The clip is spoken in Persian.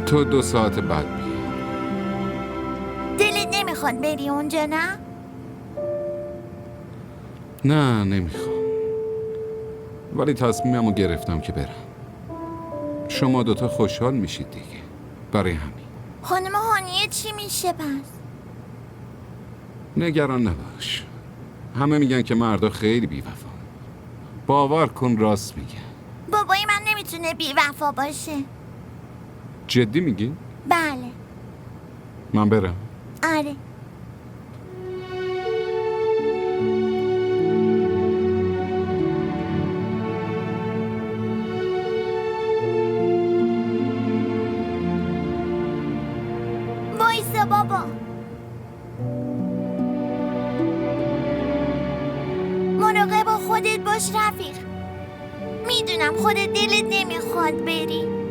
تو 2 ساعت بعد بیا. دلت نمیخواد بری اونجا نه؟ نه نمیخوام، ولی تصمیممو گرفتم که برم. شما 2 خوشحال میشید دیگه، برای همین. خانم هانیه چی میشه پس؟ نگران نباش، همه میگن که مردا خیلی بی‌وفا. باور کن راست میگن. بابای من نمیتونه بی‌وفا باشه. جدی میگی؟ بله. من برم؟ آره. وایسا بابا. مراقب خودت باش رفیق. میدونم خودت دلت نمیخواد بری،